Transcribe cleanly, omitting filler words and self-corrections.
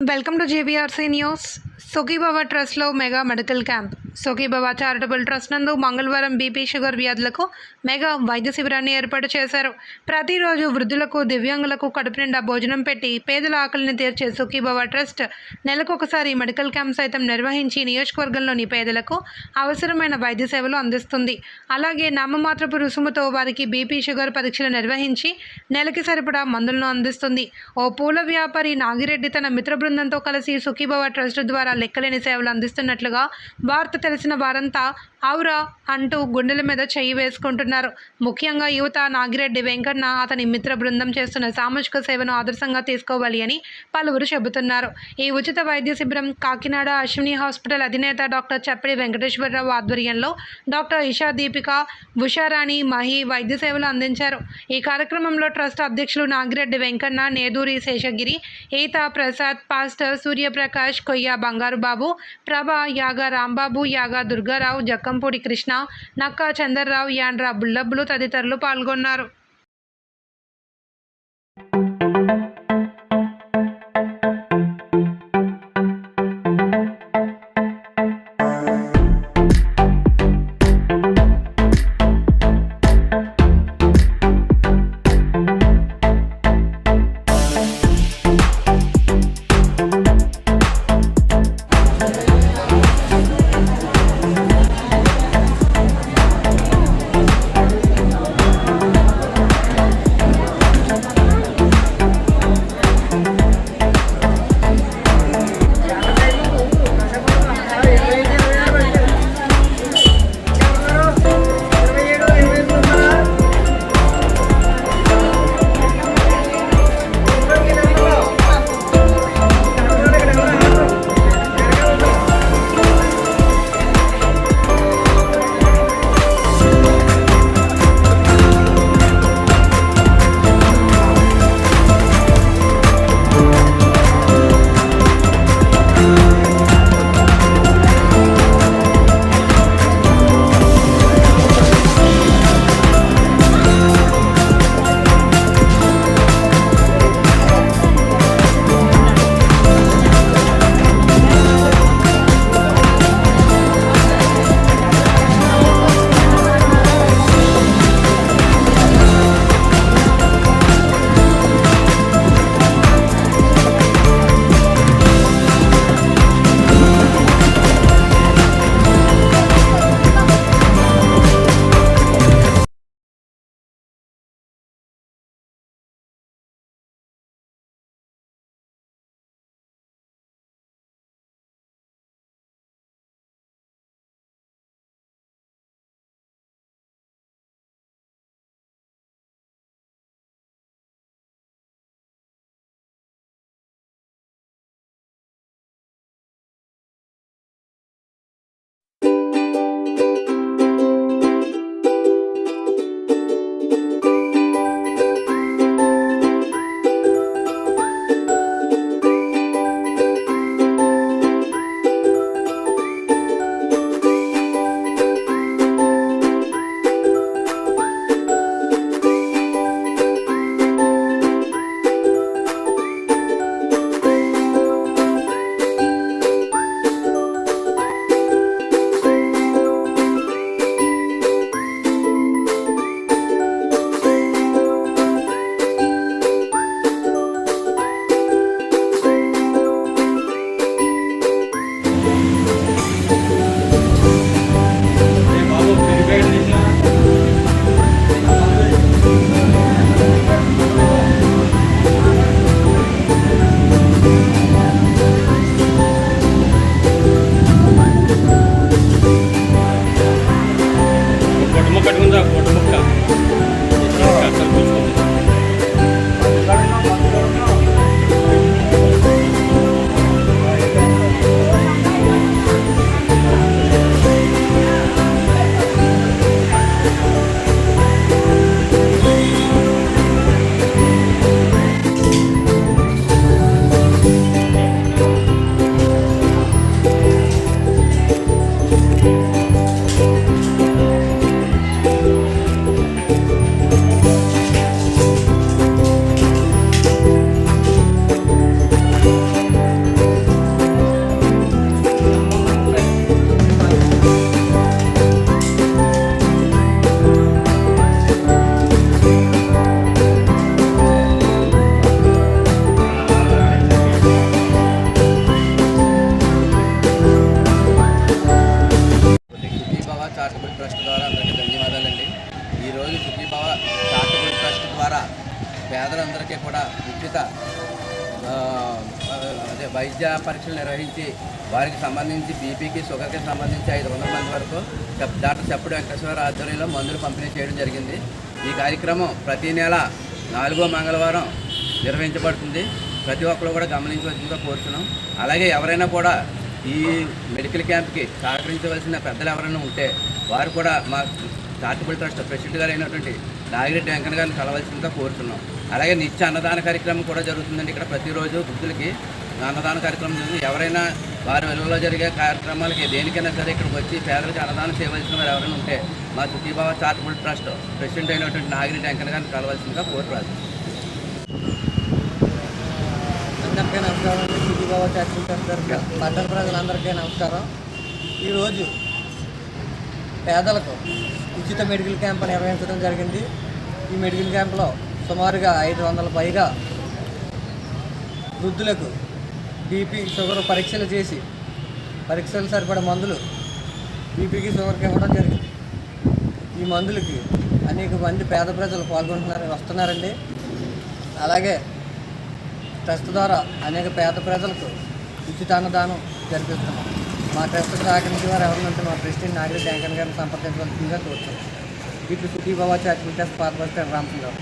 Welcome to JBRC news. Sukhibhava ట్రస్ట్లో mega medical camp. Sukhibhava charitable trust నందు మంగళవారం బీపీ షుగర్ వ్యాధులకు మెగా వైద్య శిబిరాన్ని ఏర్పాటు చేశారు. ప్రతిరోజు వృద్ధులకు దివ్యాంగులకు కడుపు నిండా భోజనం పెట్టి పేదల ఆకలిని తీర్చే సుఖీభవ ట్రస్ట్ నెలకొకసారి మెడికల్ క్యాంప్ సైతం నిర్వహించి నియోజకవర్గంలోని పేదలకు అవసరమైన వైద్య సేవలు అందిస్తుంది. అలాగే నామమాత్రపు రుసుముతో వారికి బీపీ షుగర్ పరీక్షలు నిర్వహించి నెలకి సరిపడా మందులను అందిస్తుంది. ఓ పూల వ్యాపారి నాగిరెడ్డి తన మిత్ర బృందంతో కలిసి సుఖీభవ ట్రస్ట్ ద్వారా లెక్కలేని సేవలు అందిస్తున్నట్లుగా వార్త తెలిసిన వారంతా ఔరా అంటూ గుండెల మీద చెయ్యి వేసుకుంటున్నారు. ముఖ్యంగా యువత నాగిరెడ్డి వెంకన్న అతని మిత్ర బృందం చేస్తున్న సామాజిక సేవను ఆదర్శంగా తీసుకోవాలి అని పలువురు చెబుతున్నారు. ఈ ఉచిత వైద్య శిబిరం కాకినాడ అశ్విని హాస్పిటల్ అధినేత డాక్టర్ చప్పిడి వెంకటేశ్వరరావు ఆధ్వర్యంలో డాక్టర్ ఇషా దీపిక, ఉషారాణి, మహి వైద్య సేవలు అందించారు. ఈ కార్యక్రమంలో ట్రస్ట్ అధ్యక్షులు నాగిరెడ్డి వెంకన్న, నేదూరి శేషగిరి, ఈత ప్రసాద్, పాస్టర్ సూర్యప్రకాష్, కొయ్య బంగారు బాబు, ప్రభ, యాగా రాంబాబు, యాగా దుర్గారావు, జక్కంపూడి కృష్ణ, నక్కా చందర్రావు, యాండ్రా బుల్లబ్బులు తదితరులు పాల్గొన్నారు. వైద్య పరీక్షలు నిర్వహించి వారికి సంబంధించి బీపీకి షుగర్కి సంబంధించి 500 మంది వరకు డాక్టర్ చప్పుడు వెంకటేశ్వర ఆధ్వర్యంలో మందులు పంపిణీ చేయడం జరిగింది. ఈ కార్యక్రమం ప్రతి నెల 4వ మంగళవారం నిర్వహించబడుతుంది. ప్రతి ఒక్కరు కూడా గమనించవలసిందిగా కోరుతున్నాం. అలాగే ఎవరైనా కూడా ఈ మెడికల్ క్యాంప్కి సహకరించవలసిన పెద్దలు ఎవరైనా ఉంటే వారు కూడా మా చారిటబుల్ ట్రస్ట్ ప్రెసిడెంట్ గారు అయినటువంటి నాగిరెడ్డి వెంకన్న గారిని కలవలసిందిగా కోరుతున్నాం. అలాగే నిత్య అన్నదాన కార్యక్రమం కూడా జరుగుతుందండి. ఇక్కడ ప్రతిరోజు వృద్ధులకి అన్నదాన కార్యక్రమం జరుగుతుంది. ఎవరైనా వారి ఇళ్లలో జరిగే కార్యక్రమాలకి దేనికైనా సరే ఇక్కడికి వచ్చి పేదలకు అన్నదానం చేయవలసిన వారు ఎవరైనా ఉంటే మా సుఖీభావ చారిటబుల్ ట్రస్ట్ ప్రెసిడెంట్ అయినటువంటి నాగిరెడ్డి వెంకన్న గారిని కలవలసిందిగా కోరుతున్నారు. అందరికీ నమస్కారం అండి. సుఖీభావ చారిటబుల్ ట్రస్ట్ పట్టణ ప్రజలందరికీ నమస్కారం. ఈరోజు పేదలకు ఉచిత మెడికల్ క్యాంప్ నిర్వహించడం జరిగింది. ఈ మెడికల్ క్యాంప్లో సుమారుగా 500 పైగా వృద్ధులకు బీపీ షుగర్ పరీక్షలు చేసి పరీక్షలు సరిపడే మందులు బీపీకి షుగర్కి ఇవ్వడం జరిగింది. ఈ మందులకి అనేక మంది పేద ప్రజలు వస్తున్నారండి. అలాగే ట్రస్ట్ ద్వారా అనేక పేద ప్రజలకు ఉచిత అన్నదానం జరిపిస్తున్నాం. మా ట్రస్ట్ సహకరించే వారు ఎవరినంటే మా ప్రెసిడెంట్ నాగిరెడ్డి వెంకన్న గారిని సంప్రదించవలసిందిగా కోరుతున్నాం. ఇటు సుఖీభావ చారిటబుల్ ట్రస్ట్ పాత బస్ స్టాండ్ రామచంద్రరావు.